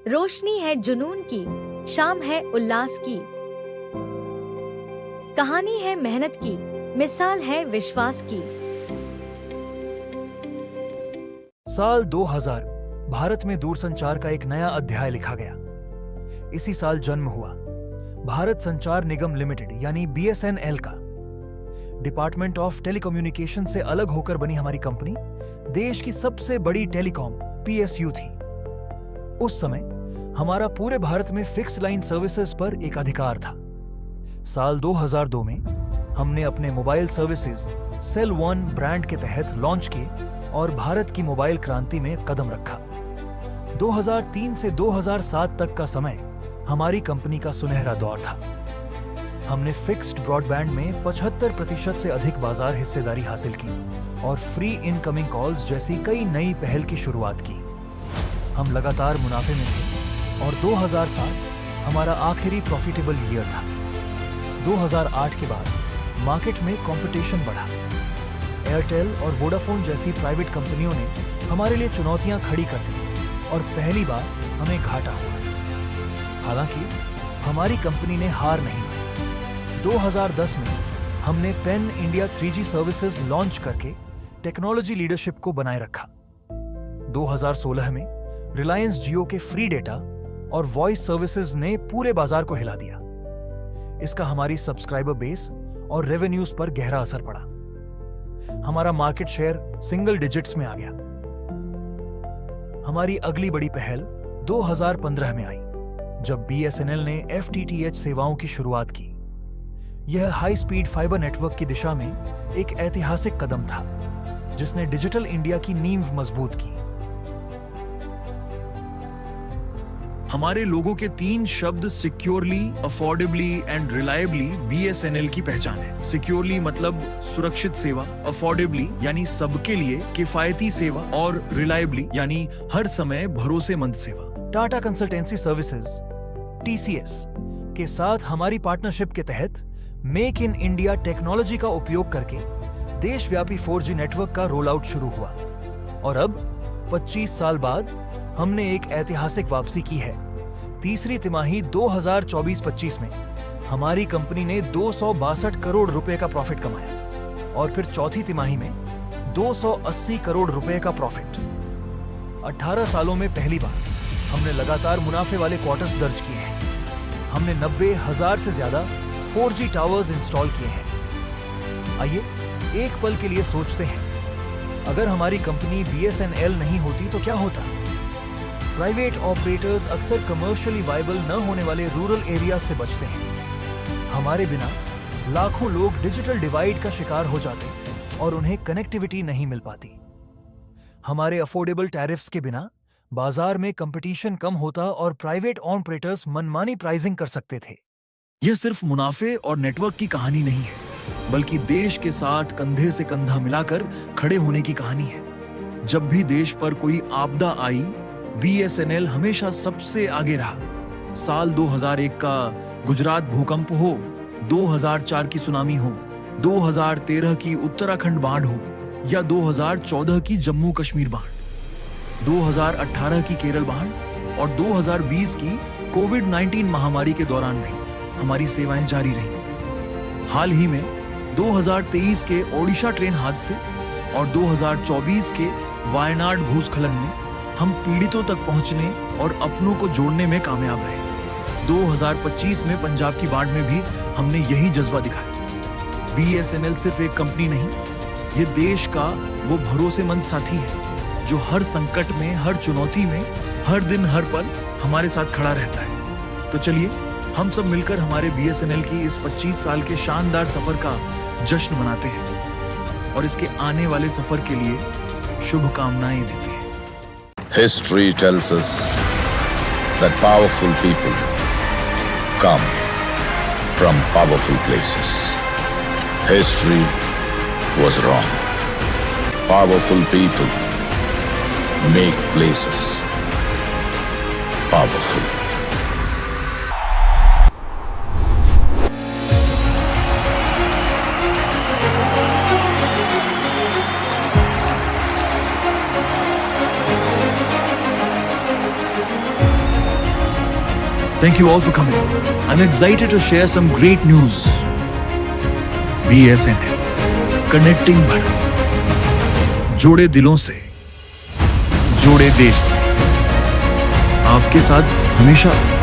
रोशनी है जुनून की, शाम है उल्लास की, कहानी है मेहनत की, मिसाल है विश्वास की। साल 2000 भारत में दूरसंचार का एक नया अध्याय लिखा गया। इसी साल जन्म हुआ भारत संचार निगम लिमिटेड यानी BSNL का। डिपार्टमेंट ऑफ टेलीकम्युनिकेशन से अलग होकर बनी हमारी कंपनी देश की सबसे बड़ी टेलीकॉम PSU थी। उस समय हमारा पूरे भारत में फिक्स लाइन सर्विसेज पर एक अधिकार था। साल 2002 में हमने अपने mobile services Cell One brand के तहत लॉन्च किए और भारत की मोबाइल क्रांति में कदम रखा। 2003 से 2007 तक का समय हमारी कंपनी का सुनहरा दौर था। हमने फिक्स्ड ब्रॉडबैंड में 75% से अधिक बाजार हिस्सेदारी हासिल की और फ्री इनकमिंग कॉल्स जैसी कई नई पहल की शुरुआत की। हम लगातार मुनाफे में थे और 2007 हमारा आखिरी प्रॉफिटेबल ईयर था। 2008 के बाद मार्केट में कंपटीशन बढ़ा। एयरटेल और वोडाफोन जैसी प्राइवेट कंपनियों ने हमारे लिए चुनौतियां खड़ी कर दी और पहली बार हमें घाटा हुआ। हालांकि हमारी कंपनी ने हार नहीं मानी। 2010 में हमने pen India 3G services launch करके टेक्नोलॉजी लीडरशिप को बनाए रखा। 2016 में रिलायंस जियो के फ्री डेटा और वॉइस सर्विसेज ने पूरे बाजार को हिला दिया। इसका हमारी सब्सक्राइबर बेस और रेवेन्यूज पर गहरा असर पड़ा। हमारा मार्केट शेयर सिंगल डिजिट्स में आ गया। हमारी अगली बड़ी पहल 2015 में आई जब BSNL ने FTTH सेवाओं की शुरुआत की। यह हाई स्पीड फाइबर नेटवर्क की दिशा में एक ऐतिहासिक कदम था जिसने डिजिटल इंडिया की नींव मजबूत की। हमारे लोगों के 3 शब्द सिक्योरली, अफोर्डेबली एंड रिलायबली BSNL की पहचान है। सिक्योरली मतलब सुरक्षित सेवा, अफोर्डेबली यानी सबके लिए किफायती सेवा और रिलायबली यानी हर समय भरोसेमंद सेवा। टाटा कंसल्टेंसी सर्विसेज TCS के साथ हमारी पार्टनरशिप के तहत मेक इन इंडिया टेक्नोलॉजी का उपयोग करके देशव्यापी 4G नेटवर्क का रोल आउट शुरू हुआ और अब 25 साल बाद हमने एक ऐतिहासिक वापसी की है। तीसरी तिमाही 2024-25 में हमारी कंपनी ने 262 करोड़ रुपए का प्रॉफिट कमाया और फिर चौथी तिमाही में 280 करोड़ रुपए का प्रॉफिट। 18 सालों में पहली बार हमने लगातार मुनाफे वाले क्वार्टर्स दर्ज किए हैं। हमने 90,000 से ज्यादा 4G टावर्स इंस्टॉल किए हैं। आइए एक पल के लिए सोचते हैं, अगर हमारी कंपनी BSNL नहीं होती तो क्या होता? प्राइवेट ऑपरेटर्स अक्सर कमर्शियली वायबल न होने वाले रूरल एरियाज से बचते हैं। हमारे बिना लाखों लोग डिजिटल डिवाइड का शिकार हो जाते और उन्हें कनेक्टिविटी नहीं मिल पाती। हमारे अफोर्डेबल टैरिफ्स के बिना बाजार में कंपटीशन कम होता और प्राइवेट ऑपरेटर्स मनमानी प्राइसिंग कर सकते थे। यह सिर्फ मुनाफे और नेटवर्क की कहानी नहीं है, बल्कि देश के साथ कंधे से कंधा मिलाकर खड़े होने की कहानी है। जब भी देश पर कोई आपदा आई, BSNL हमेशा सबसे आगे रहा। साल 2001 का गुजरात भूकंप हो, 2004 की सुनामी हो, 2013 की उत्तराखंड बाढ़ हो या 2014 की जम्मू कश्मीर बाढ़, 2018 की केरल बाढ़ और 2020 की कोविड-19 महामारी के दौरान भी हमारी सेवाएं जारी रहीं। हाल ही में 2023 के ओडिशा ट्रेन हादसे और 2024 के वायनाड भूस्खलन में हम पीड़ितों तक पहुंचने और अपनों को जोड़ने में कामयाब रहे। 2025 में पंजाब की बाढ़ में भी हमने यही जज्बा दिखाया। BSNL सिर्फ एक कंपनी नहीं, ये देश का वो भरोसेमंद साथी है जो हर संकट में, हर चुनौती में, हर दिन हर पल हमारे साथ खड़ा रहता है। तो चलिए हम सब मिलकर हमारे BSNL की इस 25 साल के शानदार सफर का जश्न मनाते हैं और इसके आने वाले सफर के लिए शुभकामनाएं देते हैं। History tells us that powerful people come from powerful places. History was wrong. Powerful people make places powerful. Thank you all for coming. I'm excited to share some great news. BSNL, connecting Bharat, जोड़े दिलों से, जोड़े देश से, आपके साथ हमेशा।